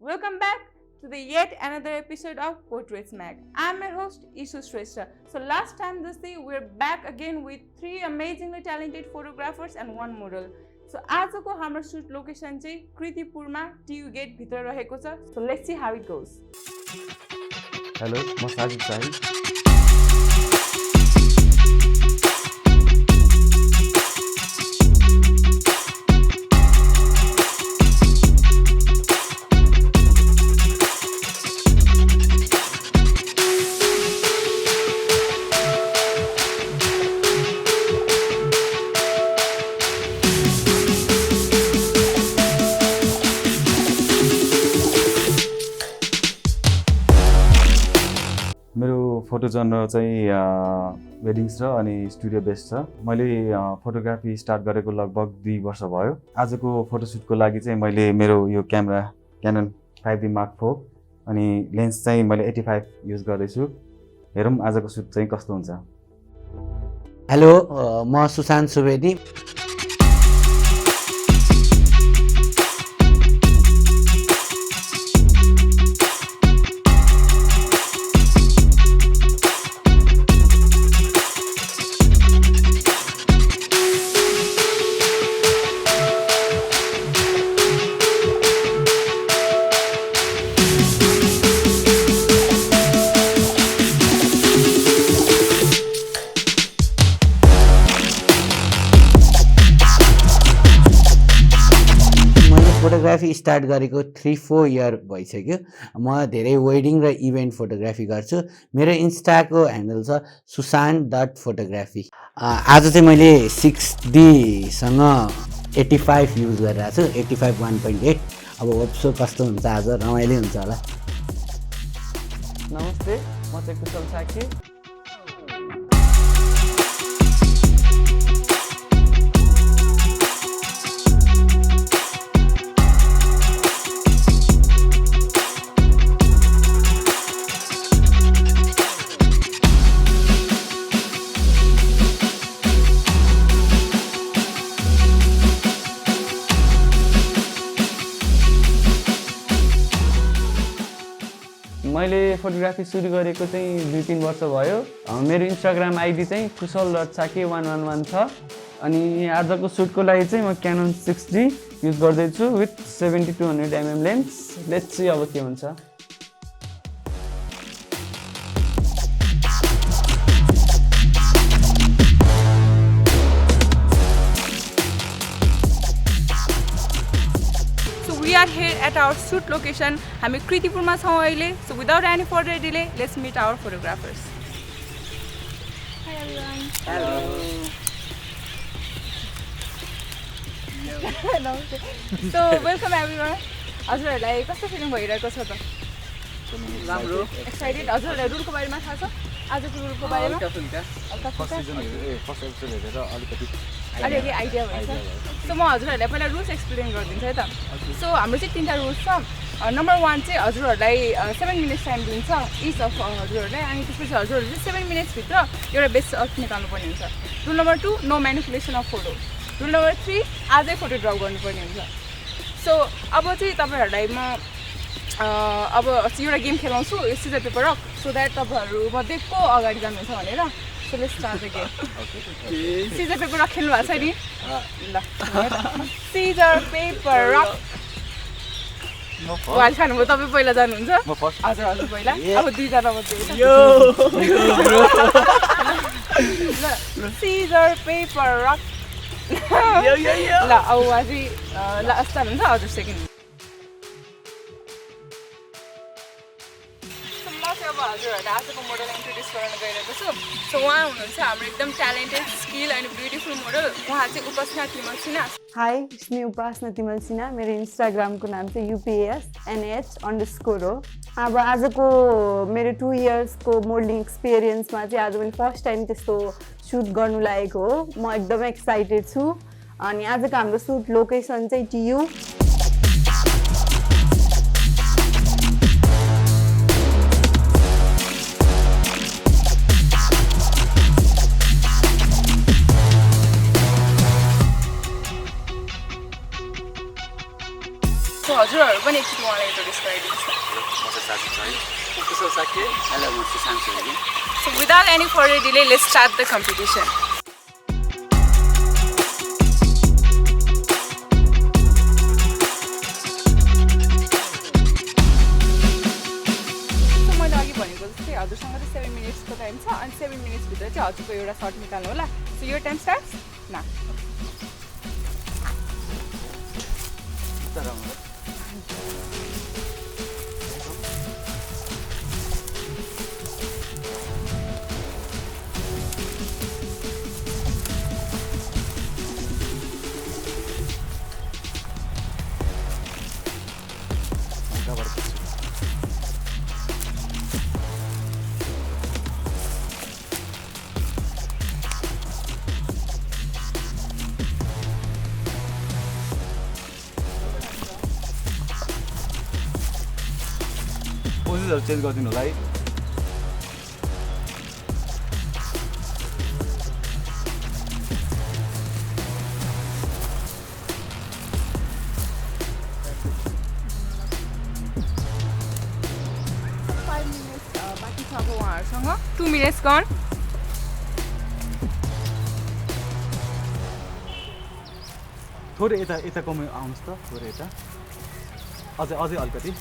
Welcome back to the yet another episode of Portraits Mag. I'm your host Ishu Shrestha. So last time this day we're back again with 3 amazingly talented photographers and 1 model. So आजको हाम्रो shoot location चाहिँ कृतिपुरमा TU Gate भित्र रहेको छ. So let's see how it goes. Hello, म साजिद शाही. मेरो photo जनर चाहिँ वेडिङ्स र अनि स्टुडियो बेस्ड छ. मैले फोटोग्राफी स्टार्ट गरेको लगभग 2 वर्ष भयो. आजको फोटोसुटको लागि चाहिँ मैले मेरो यो camera canine 5D Mark IV अनि लेन्स चाहिँ मैले 85 युज गर्दैछु. हेरौँ आजको सुट चाहिँ कस्तो हुन्छ. हेलो, म सुशान्त सुवेदी. फोटोग्राफी स्टार्ट गरेको 3-4 इयर भइसक्यो. म धेरै वेडिङ र इभेन्ट फोटोग्राफी गर्छु. मेरो इन्स्टाको ह्यान्डल छ susan.photography. आज चाहिँ मैले 6Dसँग 85 युज गरिरहेको छु. 85 1.8. अब होप्सो कस्तो हुन्छ, आज रमाइलो हुन्छ होला. नमस्ते, म चाहिँ कुशल साकी. मैले फोटोग्राफी सुरु गरेको चाहिँ 2-3 वर्ष भयो. मेरो इन्स्टाग्राम आइडी चाहिँ kushal.saki111 छ. अनि आजको सुटको लागि चाहिँ म क्यानन 6D युज गर्दैछु with 7200mm lens. Let's see अब के हुन्छ. We are here at our shoot location. हामी कृतिपुरमा छौँ अहिले. So without any further delay, let's meet our photographers. Hi everyone. Hello. So welcome everyone. हजुरहरूलाई कस्तो फिलिङ भइरहेको छ त? राम्रो. एक्साइटेड. हजुरहरूलाई रुलको बारेमा थाहा छ? आजको रुलको बारेमा? अलिअलि आइडिया भन्छ. सो म हजुरहरूलाई पहिला रुल्स एक्सप्लेन गरिदिन्छु है त. सो हाम्रो चाहिँ 3टा रुल्स छ. नम्बर 1 चाहिँ हजुरहरूलाई 7 मिनट्स टाइम दिन्छ इच अफ हजुरहरूलाई. अनि त्यसपछि हजुरहरूले चाहिँ 7 मिनट्सभित्र एउटा बेस्ट अर्थ निकाल्नुपर्ने हुन्छ. Rule number 2 no manipulation of photo. Rule number 3 आजै फोटो ड्र गर्नुपर्ने हुन्छ. सो अब चाहिँ तपाईँहरूलाई म अब एउटा गेम खेलाउँछु, scissor paper rock, so that तपाईँहरूमध्ये को अगाडि जानुहुन्छ भनेर. So let's start the game. Okay. Scissor paper rock खेल्नु भएको छ नि? ल. Scissor paper rock. वाल खानुभयो, तपाईँ पहिला जानुहुन्छ? म फर्स्ट. हजुर पहिला. अब 2 जना मात्रै. ल. Scissor paper rock. ल अब वाजी लास्ट जानुहुन्छ, हजुर सेकेन्ड. अब हजुरहरूलाई आजको मोडल इन्ट्रोड्युस गर्न गइरहेको छु. सो उहाँ हुनुहुन्छ हाम्रो एकदम ट्यालेन्टेड, स्किल अनि ब्युटिफुल मोडल. उहाँ चाहिँ उपासना तिमल सिन्हा. हाई, मी उपासना तिमल सिन्हा. मेरो इन्स्टाग्रामको नाम चाहिँ UPASNH_ हो. अब आजको मेरो 2 इयर्सको मोडलिङ एक्सपिरियन्समा चाहिँ आज मैले फर्स्ट टाइम त्यस्तो सुट गर्नु लागेको हो. म एकदमै एक्साइटेड छु. अनि आजको हाम्रो सुट लोकेसन चाहिँ TU. हजुरहरू पनि एकचोटि उहाँलाई इन्ट्रोड्युस गराइदिनुहोस् न। कुशल साके हेलो म Sushant Chhetri So without any further delay, let's start the competition. So मैले अघि भनेको जस्तै हजुरसँग चाहिँ 7 मिनट्सको टाइम छ अनि 7 मिनट्सभित्र चाहिँ हजुरको एउटा सर्ट निकाल्नु होला. So your time starts now. पोजिसहरू चेन्ज गरिदिनु होला है. बाँकी छ अब उहाँहरूसँग 2 minutes gone. थोरै यता यता कमी आउनुहोस् त, थोरै यता अझै अझै अलिकति.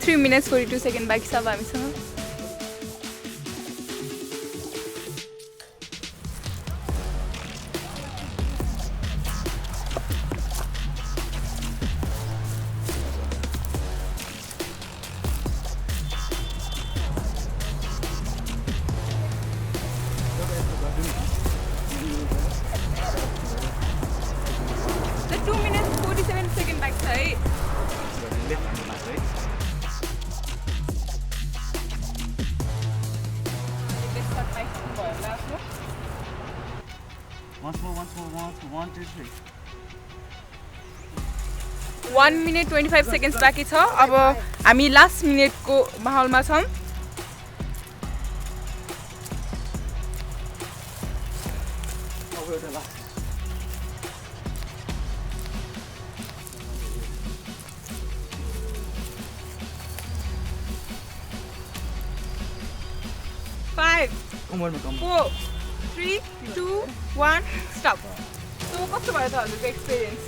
Three minutes 42 seconds बाँकी छ अब हामीसँग. The 2 minutes 47 seconds बाँकी छ है. Once more, 1, 2, 3. 1 minute 25 seconds बाँकी छ. अब हामी लास्ट मिनेटको माहौलमा छौँ. Five, कमरमा कम. 4, 3, 2, 1, stop. So कस्तो भयो त हजुरको एक्सपिरियन्स?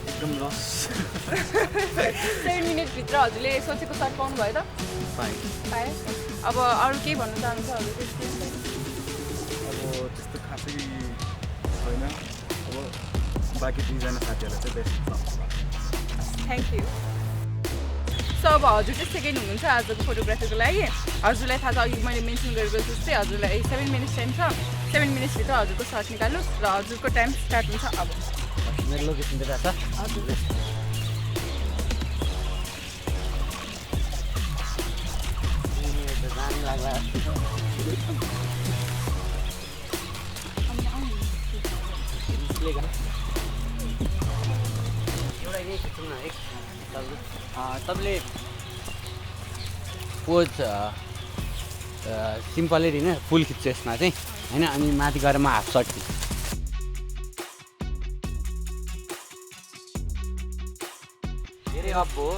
एकदम लस. 7 मिनटभित्र हजुरले सोचेको सर्ट पाउनु भयो त? पाएँ. अब अरू केही भन्नु चाहनुहुन्छ हजुरको एक्सपिरियन्स? अब त्यस्तो खासै छैन. अब बाँकी दुईजना साथीहरूलाई चाहिँ best lock. Thank you. So अब हजुर चाहिँ सेकेन्ड हुनुहुन्छ आजको फोटोग्राफीको लागि. हजुरलाई थाहा छ अघि मैले मेन्सन गरेको जस्तै हजुरलाई 7 मिनट्स टाइम छ. 7 मिनट्सभित्र हजुरको सर्ट निकाल्नुहोस् र हजुरको टाइम स्टार्ट हुन्छ अब. मेरो लोकेसन दिएर छ हजुर. जानु लाग्ला एउटा यही खिच्नु न एक तपाईँले पोज सिम्पलै दिन फुल खिच्छु यसमा चाहिँ होइन. अनि माथि गएर म हाफ सर्ट खिच्छु. धेरै अप हो,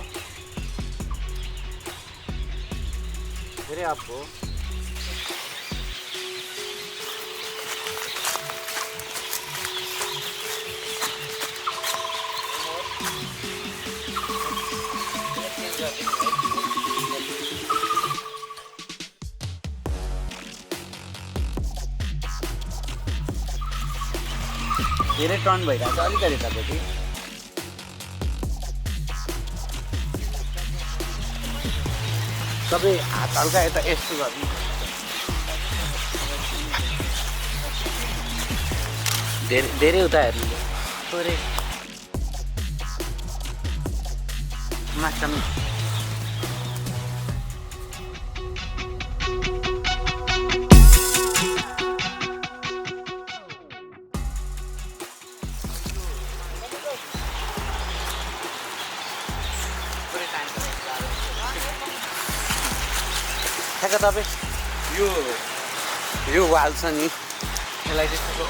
धेरै अप हो. धेरै टर्न भइरहेको छ अलिकति यतापट्टि. सबै हात हल्का यता यस्तो गर्नु. धेरै उता हेर्नु थोरै मास्टरमा यहाँको तपाईँ यो वाल छ नि यसलाई चाहिँ कस्तो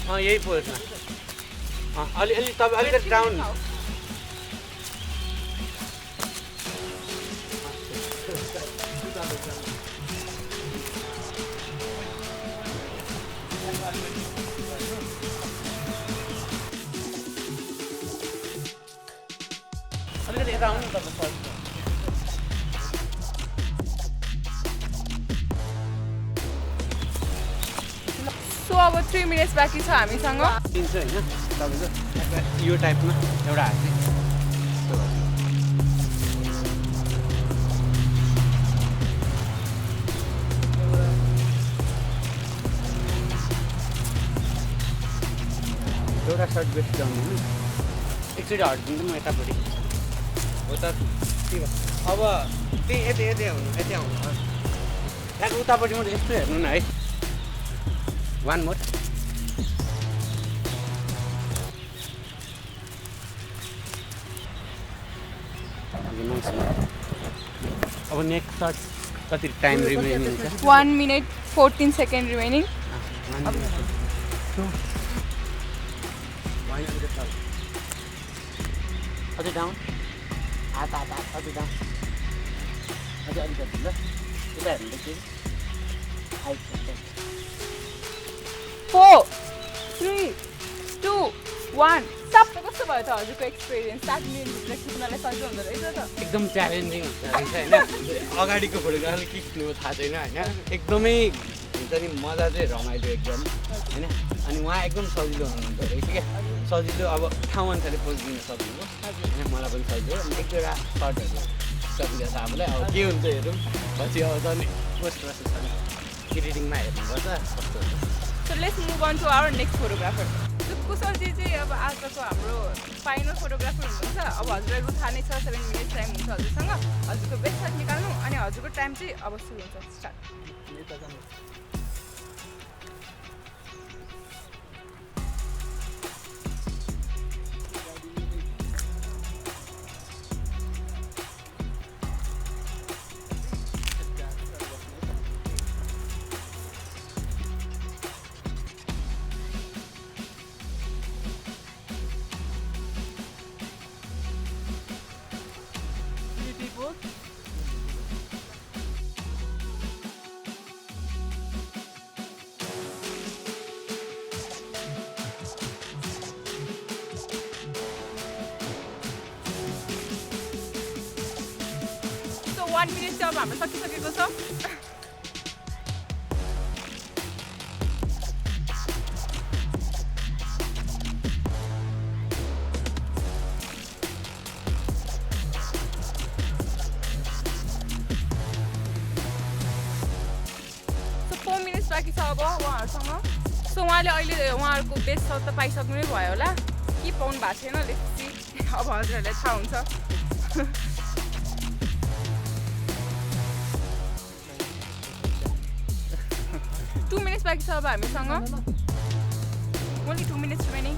गऱ्यो यही पोजमा अलि तपाईँ अलिकति डाउन अलिकति यता आउनु तपाईँ सो अब 3 मिनट्स बाँकी छ हामीसँग दिन्छ होइन तपाईँको यो टाइपमा एउटा हात चाहिँ एउटा सर्ट बेस्ट जाउनु होइन एकचोटि हटिदिनु म यतापट्टि हो त के अब त्यही यति आउनु त्यहाँको उतापट्टि मात्रै यस्तो हेर्नु न है वान मोर अब नेक्स्ट सर्ट कति टाइम रिमेनिङ छ 1 मिनट 14 सेकेन्ड रिमेनिङ अझै डाउन हात अझै डाउन अझै अलिकति ल उता हेर्नु त 4 3 2 1 स्टप कस्तो भयो त हजुरको एक्सपिरियन्स 7 मिनटभित्र खिच्नलाई सजिलो हुँदो रहेछ त एकदम च्यालेन्जिङ हुन्छ रहेछ होइन अगाडिको फोटोग्राफीले के खिच्नु थाहा छैन होइन एकदमै हुन्छ नि मजा चाहिँ रमाइलो एकदम होइन अनि उहाँ एकदम सजिलो हुनुहुन्छ रहेछ क्या सजिलो अब ठाउँ अनुसारले पोज दिन सक्नुभयो होइन मलाई पनि सजिलो अनि एक दुईवटा सर्टहरू सकिन्छ आफूलाई अब के हुन्छ हेरौँ पछि अब झन् पोस्ट प्रोसेस एडिटिङमा हेर्नुपर्छ कस्तो हुन्छ so let's move on to our next photographer Kushalji चाहिँ अब आजको हाम्रो फाइनल फोटोग्राफर हुनुहुन्छ अब हजुरलाई रु थाहा नै छ 7 मिनट टाइम हुन्छ हजुरसँग हजुरको बेस्ट सर्ट निकाल्नु अनि हजुरको टाइम चाहिँ अब सुरु हुन्छ स्टार्ट So 1 minute चाहिँ अब हाम्रो सकिसकेको छ बाँकी छ अब उहाँहरूसँग सो उहाँले अहिले उहाँहरूको बेस्ट सर्ट त पाइसक्नु नै भयो होला के पाउनु भएको छैन लेख्सी अब हजुरहरूलाई थाहा हुन्छ 2 मिनट्स बाँकी छ अब हामीसँग ओन्ली 2 मिनट्स रिमेनिङ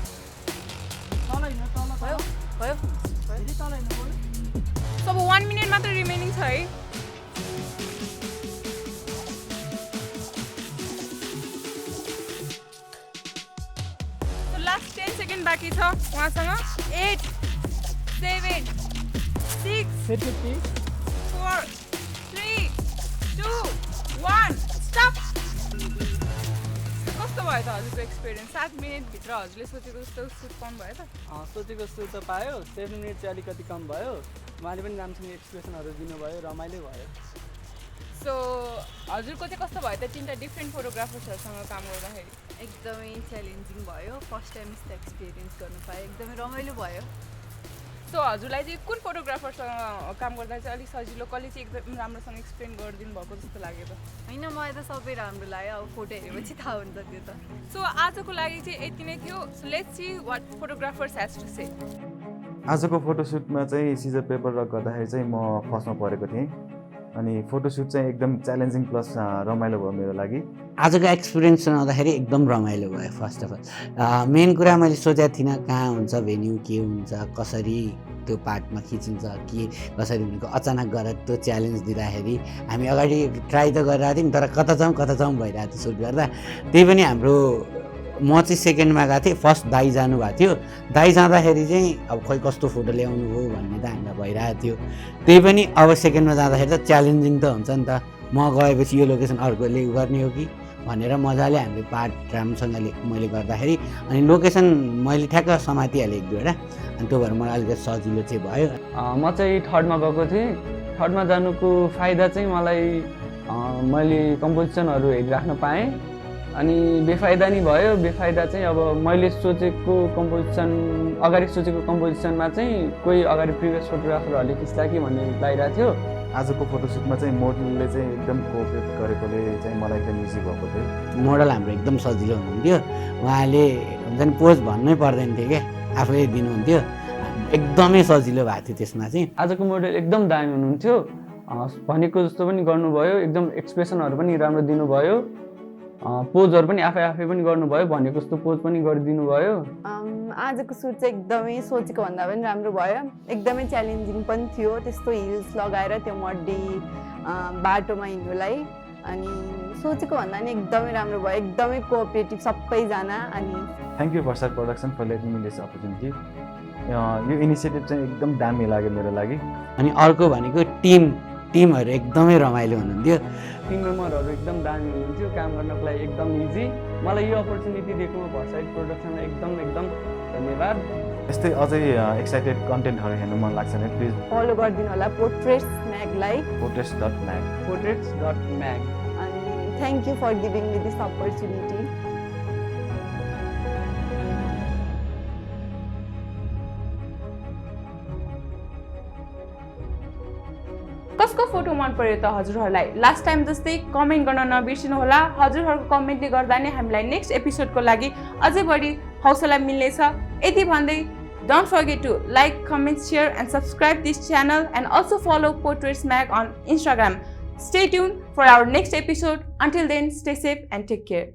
भयो भयो अब 1 मिनट मात्र रिमेनिङ छ है लास्ट 10 सेकेन्ड बाँकी छ उहाँसँग 8 7 6 4 3 2 1 स्टप कस्तो भयो त हजुरको एक्सपिरियन्स 7 मिनटभित्र हजुरले सोचेको जस्तो सुट पाउनु भयो त सोचेको सुट त पायो 7 मिनट चाहिँ अलिकति कम भयो उहाँले पनि राम्रोसँग एक्सप्रेसनहरू दिनुभयो रमाइलो भयो सो हजुरको चाहिँ कस्तो भयो त तीनटा डिफ्रेन्ट फोटोग्राफर्सहरूसँग काम गर्दाखेरि एकदमै च्यालेन्जिङ भयो फर्स्ट टाइम यस्तो एक्सपिरियन्स गर्नु पाएँ एकदमै रमाइलो भयो सो हजुरलाई चाहिँ कुन फोटोग्राफरसँग काम गर्दा चाहिँ अलिक सजिलो कसले चाहिँ एकदम राम्रोसँग एक्सप्लेन गरिदिनु भएको जस्तो लाग्यो त होइन मलाई त सबै राम्रो लाग्यो अब फोटो हेरेपछि थाहा हुन्छ त्यो त सो आजको लागि चाहिँ यति नै थियो so let's see what photographers has to say आजको फोटोसुटमा चाहिँ सिजर पेपर रक गर्दाखेरि चाहिँ म फर्स्टमा परेको थिएँ अनि फोटोसुट चाहिँ एकदम च्यालेन्जिङ प्लस रमाइलो भयो मेरो लागि। आजको एक्सपिरियन्स सुनाउँदाखेरि एकदम रमाइलो भयो। फर्स्ट अफ अल मेन कुरा मैले सोचेको थिइनँ कहाँ हुन्छ भेन्यू, के हुन्छ, कसरी त्यो पार्टमा खिचिन्छ, के कसरी भनेको अचानक गरेर त्यो च्यालेन्ज दिँदाखेरि हामी अगाडि ट्राई त गरिरहेको थियौँ, तर कता जाउँ भइरहेको थियो सुट गर्दा। त्यही पनि हाम्रो म चाहिँ सेकेन्डमा गएको थिएँ, फर्स्ट दाइ जानुभएको थियो। दाइ जाँदाखेरि चाहिँ अब खोइ कस्तो फोटो ल्याउनु हो भन्ने त हामीलाई भइरहेको थियो। त्यही पनि अब सेकेन्डमा जाँदाखेरि त च्यालेन्जिङ त हुन्छ नि त, म गएपछि यो लोकेसन अर्कोले गर्ने हो कि भनेर मजाले हामीले पार्ट राम्रोसँगले मैले गर्दाखेरि अनि लोकेसन मैले ठ्याक्क समातिहालेँ एक दुईवटा, अनि त्यो भएर मलाई अलिकति सजिलो चाहिँ भयो। म चाहिँ थर्डमा गएको थिएँ। थर्डमा जानुको फाइदा चाहिँ मलाई मैले कम्पोजिसनहरू हेरिराख्न पाएँ, अनि बेफाइदा नि भयो। बेफाइदा चाहिँ अब मैले सोचेको कम्पोजिसन, अगाडि सोचेको कम्पोजिसनमा चाहिँ कोही अगाडि प्रिभियस फोटोग्राफरहरूले खिच्ला कि भन्ने लागिरहेको थियो। आजको फोटोसुटमा चाहिँ मोडलले चाहिँ एकदम कोअपरेट गरेकोले चाहिँ मलाई एकदम इजी भएको थियो। मोडल हाम्रो एकदम सजिलो हुनुहुन्थ्यो, उहाँले हुन्छ नि पोज भन्नै पर्दैन थियो क्या, आफैले दिनुहुन्थ्यो, एकदमै सजिलो भएको थियो त्यसमा चाहिँ। आजको मोडल एकदम दामी हुनुहुन्थ्यो, भनेको जस्तो पनि गर्नुभयो, एकदम एक्सप्रेसनहरू पनि राम्रो दिनुभयो, पोजहरू पनि आफै पनि गर्नुभयो, भनेको जस्तो पोज पनि गरिदिनु भयो। आजको सुट चाहिँ एकदमै सोचेको भन्दा पनि राम्रो भयो। एकदमै च्यालेन्जिङ पनि थियो, त्यस्तो हिल्स लगाएर त्यो मड्डी बाटोमा हिँड्नुलाई, अनि सोचेको भन्दा नि एकदमै राम्रो भयो, एकदमै कोअपरेटिभ सबैजना। अनि thank you Versar production for letting me this opportunity. यो इनिसिएटिभ चाहिँ एकदम दामी लाग्यो मेरो लागि। अनि अर्को भनेको टिमहरू एकदमै रमाइलो हुनुहुन्थ्यो। टिम मेम्बरहरू एकदम दामी हुनुहुन्थ्यो, काम गर्नको लागि एकदम इजी। मलाई यो अपर्च्युनिटी दिएकोमा भर्साइट प्रोडक्सनलाई एकदम धन्यवाद। यस्तै अझै एक्साइटेड कन्टेन्टहरू हेर्नु मन लाग्छ भने प्लिज फलो गरिदिनु होला पोर्ट्रेट्स म्यागलाई, portraits.mag। अनि thank you for giving me this opportunity. कसको फोटो मन पर्यो त हजुरहरूलाई? लास्ट टाइम जस्तै कमेन्ट गर्न नबिर्सिनु होला। हजुरहरूको कमेन्टले गर्दा नै हामीलाई नेक्स्ट एपिसोडको लागि अझै बढी हौसला मिल्नेछ। यति भन्दै don't forget to like, comment, share and subscribe this channel, and also follow Portraits Mag on Instagram. Stay tuned for our next episode. Until then, stay safe and take care.